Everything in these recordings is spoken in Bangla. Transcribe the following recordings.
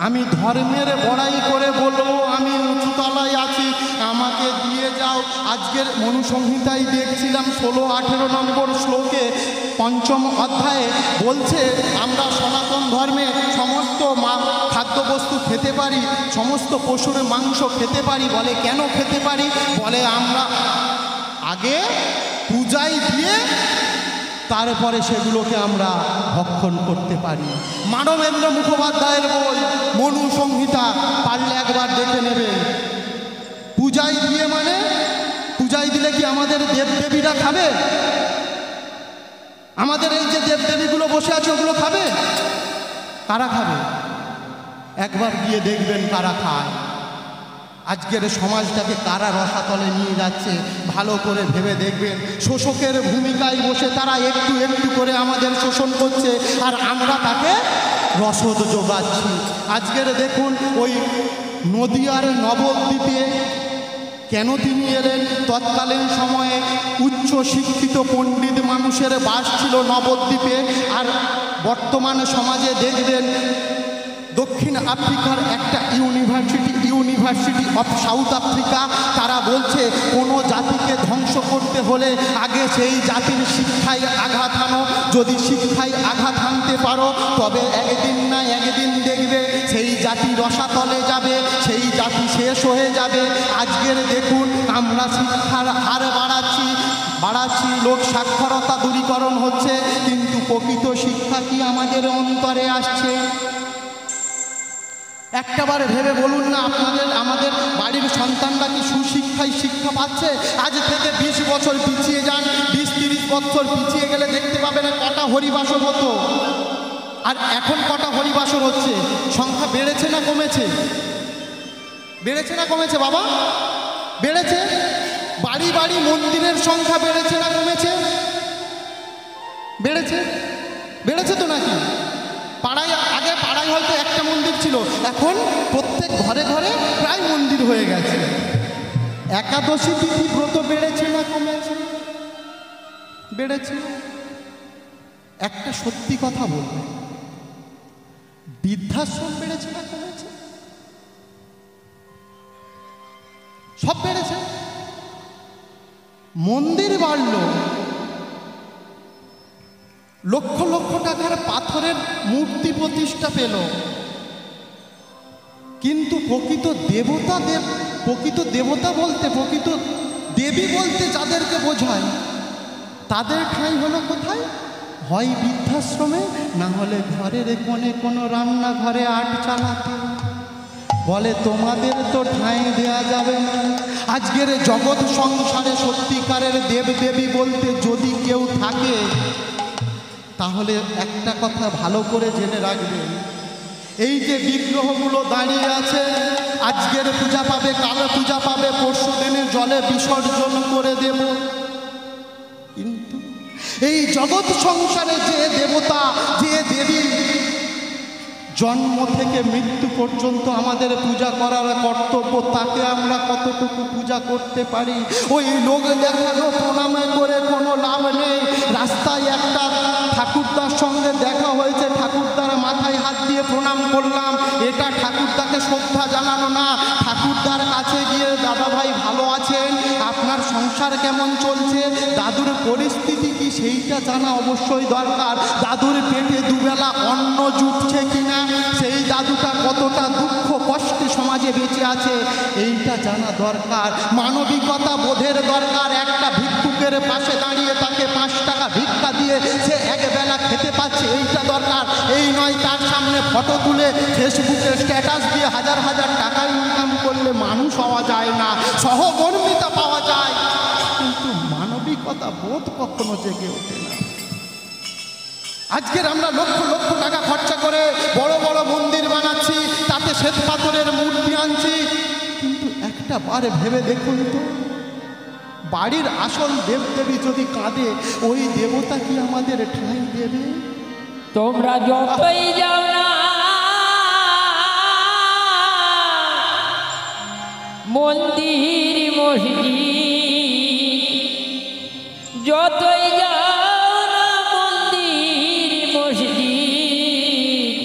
আমি ধর্মের বড়াই করে বলবো আমি উঁচুতলায় আছি, আমাকে দিয়ে যাও। আজকের মনুসংহিতায় দেখছিলাম 16-18 নম্বর শ্লোকে 5ম অধ্যায়ে বলছে আমরা সনাতন ধর্মে সমস্ত খাদ্যবস্তু খেতে পারি, সমস্ত পশুর মাংস খেতে পারি। বলে কেন খেতে পারি? বলে আমরা আগে পূজায় দিয়ে তারপরে সেগুলোকে আমরা ভক্ষণ করতে পারি। মানবেন্দ্র মুখোপাধ্যায়ের বই মনুসংহিতা পারলে একবার দেখে নেবেন। পূজায় দিয়ে মানে পূজায় দিলে কি আমাদের দেবদেবীরা খাবে? আমাদের এই যে দেবদেবীগুলো বসে আছে ওগুলো খাবে? কারা খাবে? একবার গিয়ে দেখবেন কারা খায়। আজকের সমাজটাকে কারা রসাতলে নিয়ে যাচ্ছে ভালো করে ভেবে দেখবেন। শোষকের ভূমিকায় বসে তারা একটু একটু করে আমাদের শোষণ করছে, আর আমরা তাকে রসদ যোগাচ্ছি। আজকের দেখুন ওই নদিয়ার নবদ্বীপে কেন তিনি এলেন? তৎকালীন সময়ে উচ্চ শিক্ষিত পণ্ডিত মানুষের বাস ছিল নবদ্বীপে। আর বর্তমান সমাজে দেখবেন দক্ষিণ আফ্রিকার একটা ইউনিভার্সিটি অফ সাউথ আফ্রিকা, তারা বলছে কোনো জাতিকে ধ্বংস করতে হলে আগে সেই জাতির শিক্ষায় আঘাত হানো। যদি শিক্ষায় আঘাত হানতে পারো তবে একদিন না একদিন দেখবে সেই জাতি রসাতলে যাবে, সেই জাতি শেষ হয়ে যাবে। আজকের দেখুন আমরা শিক্ষার হার বাড়াচ্ছি, লোক সাক্ষরতা দূরীকরণ হচ্ছে, কিন্তু প্রকৃত শিক্ষা কি আমাদের অন্তরে আসছে? একটাবার ভেবে বলুন না, আমাদের বাড়ির সন্তানরা কি সুশিক্ষায় শিক্ষা পাচ্ছে? আজ থেকে 20 বছর পিছিয়ে যান, 20-30 বছর পিছিয়ে গেলে দেখতে পাবেন কটা হরিবাসর হতো, আর এখন কটা হরিবাসর হচ্ছে। সংখ্যা বেড়েছে না কমেছে? বেড়েছে না কমেছে বাবা? বেড়েছে। বাড়ি বাড়ি মন্দিরের সংখ্যা বেড়েছে না কমেছে? বেড়েছে। বেড়েছে তো নাকি? আগে পাড়ায় হয়তো একটা মন্দির ছিল, এখন প্রত্যেক ঘরে ঘরে প্রায় মন্দির হয়ে গেছে। একাদশী তিথি ব্রত বেড়েছে না কমেছে? বেড়েছে। একটা সত্যি কথা বলবে, বৃদ্ধাশ্রম বেড়েছে না কমেছে? সব বেড়েছে। মন্দির বাড়ল, লক্ষ লক্ষ টাকার পাথরের মূর্তি প্রতিষ্ঠা পেল, কিন্তু প্রকৃত দেবতা বলতে, প্রকৃত দেবী বলতে যাদেরকে বোঝায় তাদের ঠাঁই হলো কোথায়? হয় বৃদ্ধাশ্রমে, না হলে ঘরের কোণে কোনো রান্নাঘরে আট চালাতে। বলে তোমাদের তো ঠাঁই দেয়া যাবে না। আজকের জগৎ সংসারে সত্যিকারের দেবদেবী বলতে যদি কেউ থাকে তাহলে একটা কথা ভালো করে জেনে রাখবেন, এই যে বিগ্রহগুলো দাঁড়িয়ে আছে, আজকের পূজা পাবে, কাল পূজা পাবে, পরশু দিনে জলে বিসর্জন করে দেব, কিন্তু এই জগৎ সংসারে যে দেবতা, যে দেবী জন্ম থেকে মৃত্যু পর্যন্ত আমাদের পূজা করার কর্তব্য, তাকে আমরা কতটুকু পূজা করতে পারি? ওই লোক দেখানো প্রণামে করে কোনো লাভ নেই। রাস্তায় একটা ঠাকুরদার সঙ্গে দেখা হয়েছে, ঠাকুরদার মাথায় হাত দিয়ে প্রণাম করলাম, এটা ঠাকুরদাকে শ্রদ্ধা জানানো না। ঠাকুরদার কাছে গিয়ে দাদা ভাই ভালো আছেন, আপনার সংসার কেমন চলছে, দাদুর পরিস্থিতি কি, সেইটা জানা অবশ্যই দরকার। দাদুর পেটে দুবেলা অন্ন জুটছে কিনা, সেই দাদুটা কতটা দুঃখ কষ্টে সমাজে বেঁচে আছে, এইটা জানা দরকার। মানবিকতা বোধের দরকার। একটা ভিক্ষুকের পাশে দাঁড়িয়ে তাকে 5 টাকা ভিক্ষা দিয়ে সে একবেলা খেতে পাচ্ছে, এইটা দরকার। এই নয় তার সামনে ফটো তুলে ফেসবুকে স্ট্যাটাস দিয়ে হাজার হাজার টাকা ইনকাম করলে মানুষ হওয়া যায় না, সহকর্মিতা পাওয়া যায়, কিন্তু মানবিকতা বোধ কখনো জেগে ওঠে না। আজকের আমরা লক্ষ লক্ষ টাকা খরচা করে বড় বড় মন্দির বানাচ্ছি, তাতে শ্বেত পাথরের মূর্তি আনছি, কিন্তু একটা বার ভেবে দেখুন তো, বাড়ির আসল দেবদেবী যদি কাঁদে, ওই দেবতা কি আমাদের ঠাঁই দেবে? তোমরা যতই যাও না মন্দির মসজিদ, যতই যাও না মন্দির মসজিদ,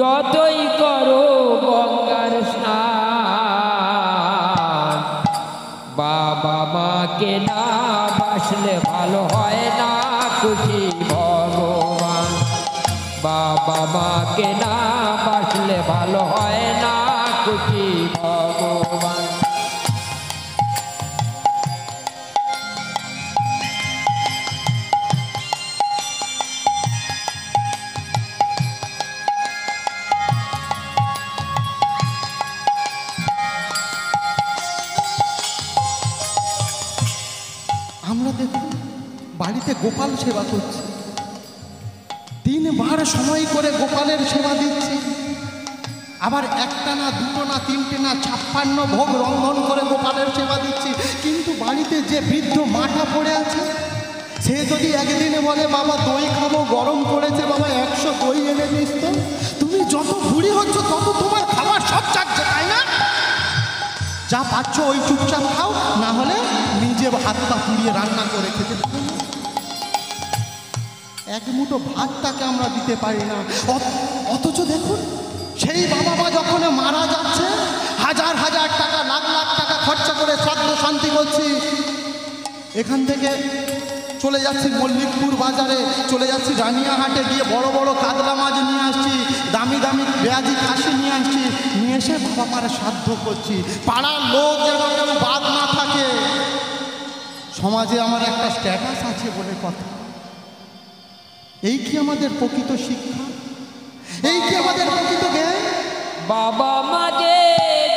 যতই করো গঙ্গার স্নান, বাবা মাকে না বাসলে ভালো হয় না খুশি ভগবান। বাবা মাকে না বাসলে ভালো হয় না খুশি ভগবান। আমরা দেখুন বাড়িতে গোপাল সেবা করছি, 3 বার সময় করে গোপালের সেবা দিচ্ছি, আবার একটা না দুটো না তিনটে না 56 ভোগ রন্ধন করে গোপালের সেবা দিচ্ছি। কিন্তু বাড়িতে যে বৃদ্ধ মাটা পড়ে আছে, সে যদি একদিনে বলে বাবা দই খাবো, গরম করেছে বাবা 100 দই এনে দিস তো, তুমি যত বুড়ি হচ্ছ তত তোমার খাবার সব চাচ্ছে, তাই না? যা পাচ্ছ ওই চুপচাপ খাও, না হলে নিজে হাত পা পুড়িয়ে রান্না করে খেতে পারো। এক মুঠো ভাতটাকে আমরা দিতে পারি না। অথচ দেখুন সেই বাবা মা যখন মারা যাচ্ছে, হাজার হাজার টাকা লাখ লাখ টাকা খরচা করে শ্রাদ্ধ শান্তি করছি, এখান থেকে চলে যাচ্ছি মল্লিকপুর বাজারে, চলে যাচ্ছি রানিয়াহাটে, গিয়ে বড় বড় কাতলা মাছ নিয়ে আসছি, দামি দামি পেঁয়াজি খাসি নিয়ে আসছি, নিয়ে এসে বাবা মারা শ্রাদ্ধ করছি। পাড়ার লোক যেন কেউ বাদ না থাকে, সমাজে আমার একটা স্ট্যাটাস আছে বলে কথা। এই কি আমাদের প্রকৃত শিক্ষা? এই কি আমাদের প্রকৃত জ্ঞান? বাবা মা যে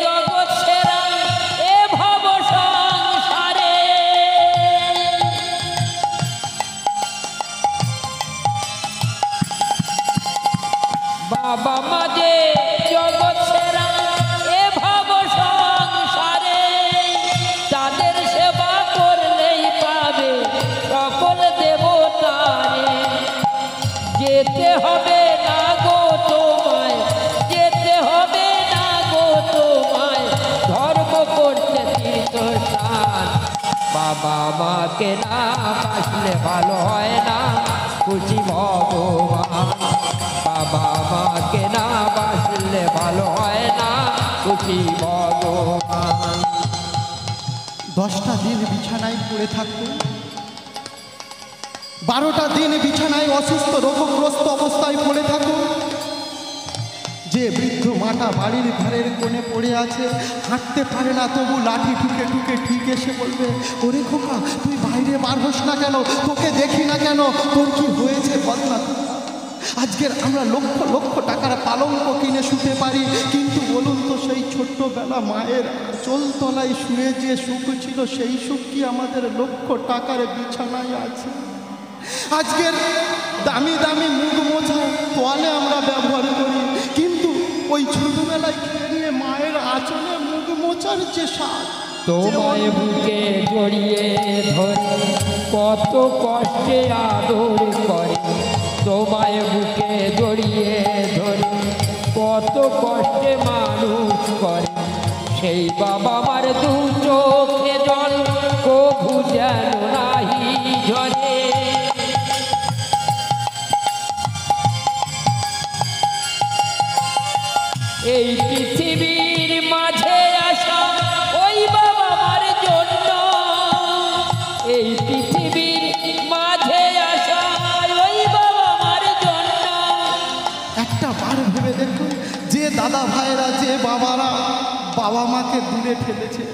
জগৎ সেরা এ ভব সংসারে, বাবা মা যে জগৎ সেরা এ ভব সংসারে, তাদের সেবা করলেই পাবে সকল দেবতারে। যেতে হবে না গো তোমায়, যেতে হবে না গো তোমায়, ধর্ম করতে তীর্থস্থান। বাবা মাকে না বাসলে ভালো হয় না খুশি ভগবান। বাবা মাকে না বাসলে ভালো হয় না খুশি ভগবান। 10টা দিন বিছানায় পড়ে থাকতো, 12টা দিন বিছানায় অসুস্থ রোগগ্রস্ত অবস্থায় পড়ে থাকো। যে বৃদ্ধ মাটা বাড়ির ঘরের কোণে পড়ে আছে, হাঁটতে পারে না, তবু লাঠি ঠুকে ঠুকে ঠিক এসে বলবে, ওরে খোকা তুই বাইরে বার হোস না কেন, তোকে দেখি না কেন, তোর কি হয়েছে বল না। আজকের আমরা লক্ষ লক্ষ টাকার পালঙ্ক কিনে শুতে পারি, কিন্তু বলুন তো সেই ছোট্টবেলা মায়ের চোলতলায় শুয়ে যে সুখ ছিল, সেই সুখ কি আমাদের লক্ষ টাকার বিছানায় আছে? আজকের দামি দামি মুখ মোছা তোয়ালে আমরা ব্যবহার করি, কিন্তু ওই ছোটবেলায় খেয়ে নিয়ে মায়ের আঁচলে মুখ মোছার যে স্বাদ, তোমায় বুকে জড়িয়ে ধরে কত কষ্টে আদর করে, তোমায় বুকে জড়িয়ে ধরে কত কষ্টে মানুষ করে, সেই বাবা মার দু চোখে জল কভু যেন নাহি ঝরে। এই পৃথিবীর মাঝে আসা ওই বাবা মার জন্য, এই পৃথিবীর মাঝে আসা ওই বাবা মার জন্য। একটা বার ভেবে দেখুন, যে দাদা ভাইরা যে বাবারা বাবা মাকে দূরে ফেলেছে,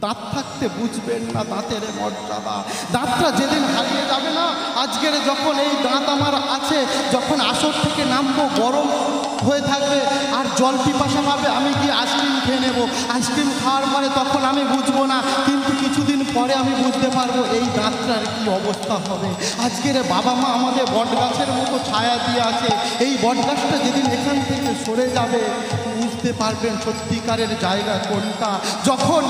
দাঁত থাকতে বুঝবেন না দাঁতের মর্যাদা। দাঁতটা যেদিন হারিয়ে যাবে না, আজকের যখন এই দাঁত আমার আছে, যখন আসর থেকে নামবো গরম হয়ে থাকবে আর জল পিপাসা পাবে, আমি কি আইসক্রিম খেয়ে নেবো, আইসক্রিম খাওয়ার পরে তখন আমি বুঝবো না, কিন্তু কিছুদিন পরে আমি বুঝতে পারবো এই দাঁতটার কি অবস্থা হবে। আজকের বাবা মা আমাদের বটগাছের মতো ছায়া দিয়ে আছে, এই বটগাছটা যেদিন এখান থেকে সরে যাবে বুঝতে পারবেন সত্যিকারের জায়গা কোনটা। যখন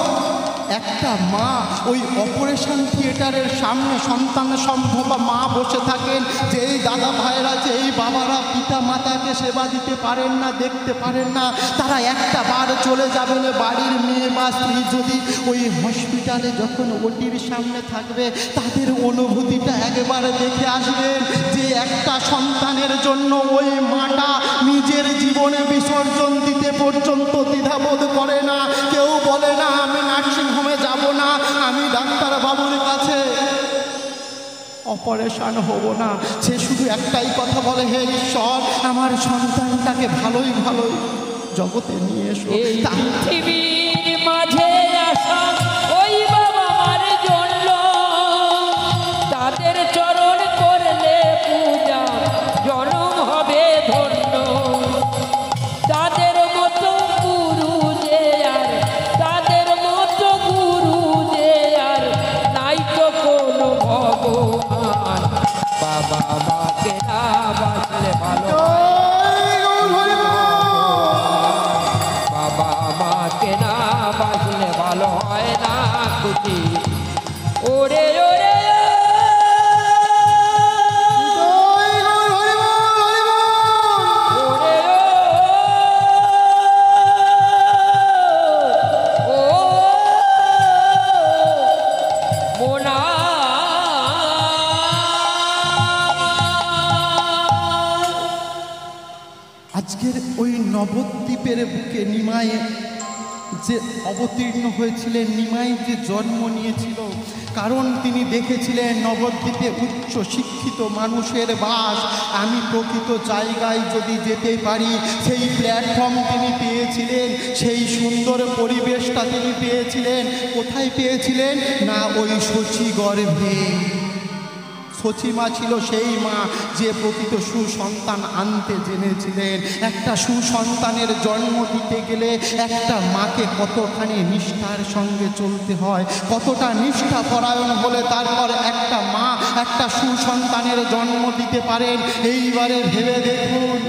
একটা মা ওই অপারেশন থিয়েটারের সামনে সন্তান সম্ভবা মা বসে থাকেন, যে এই দাদা ভাইরা, যে এই বাবারা পিতা মাতাকে সেবা দিতে পারেন না, দেখতে পারেন না, তারা একটা বার চলে যাবেন বাড়ির মেয়ে বা স্ত্রী যদি ওই হসপিটালে যখন ওটির সামনে থাকবে, তাদের অনুভূতিটা একবার দেখে আসবেন যে একটা সন্তানের জন্য ওই মাটা নিজের জীবনে বিসর্জন দিতে পর্যন্ত দ্বিধাবোধ করে না। কেউ বলে না আমি নার্সিংহোমে যাব না, আমি ডাক্তার বাবুর কাছে অপারেশন হব না। সে শুধু একটাই কথা বলে, হে ঈশ্বর আমার সন্তানটাকে ভালোই ভালোই জগতে নিয়ে এসো। এই পৃথিবীর মাঝে আসা ওই বাবা মার জন্য, তাদের চরণ করলে পূজা জনম হবে ধন্য। তাদের মতো গুরু যে আর, তাদের মতো গুরু যে আর নাই তো কোনো ভগবান। বাবা মাকে না বাঁচলে ভালো হয়, বাবা মাকে না বাঁচলে ভালো হয় না খুশি। ওরে ওরে আজকের ওই নবদ্বীপের বুকে নিমাই যে অবতীর্ণ হয়েছিলেন, নিমাই যে জন্ম নিয়েছিল, কারণ তিনি দেখেছিলেন নবদ্বীপে উচ্চ শিক্ষিত মানুষের বাস। আমি প্রকৃত জায়গায় যদি যেতে পারি, সেই প্ল্যাটফর্ম তিনি পেয়েছিলেন, সেই সুন্দর পরিবেশটা তিনি পেয়েছিলেন। কোথায় পেয়েছিলেন না ওই শচী গর্ভে। সচিমা ছিল সেই মা যে প্রকৃত সুসন্তান আনতে জেনেছিলেন। একটা সুসন্তানের জন্ম দিতে গেলে একটা মাকে কতখানি নিষ্ঠার সঙ্গে চলতে হয়, কতটা নিষ্ঠা পরায়ণ হলে তারপর একটা মা একটা সুসন্তানের জন্ম দিতে পারেন। এইবারে ভেবে দেখুন,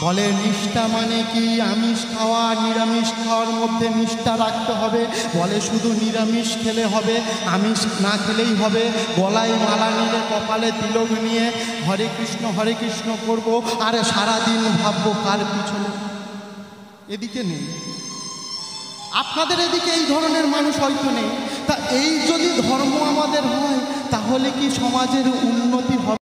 বলে নিষ্ঠা মানে কি? আমিষ খাওয়া, নিরামিষ খাওয়ার মধ্যে নিষ্ঠা রাখতে হবে। বলে শুধু নিরামিষ খেলে হবে, আমিষ না খেলেই হবে। গলায় মালা নিলে, কপালে তিলক নিয়ে হরে কৃষ্ণ করবো, আর সারাদিন ভাববো কার পিছনে। এদিকে নেই, আপনাদের এদিকে এই ধরনের মানুষ হয়তো নেই। তা এই যদি ধর্ম আমাদের হয়, তাহলে কি সমাজের উন্নতি হবে?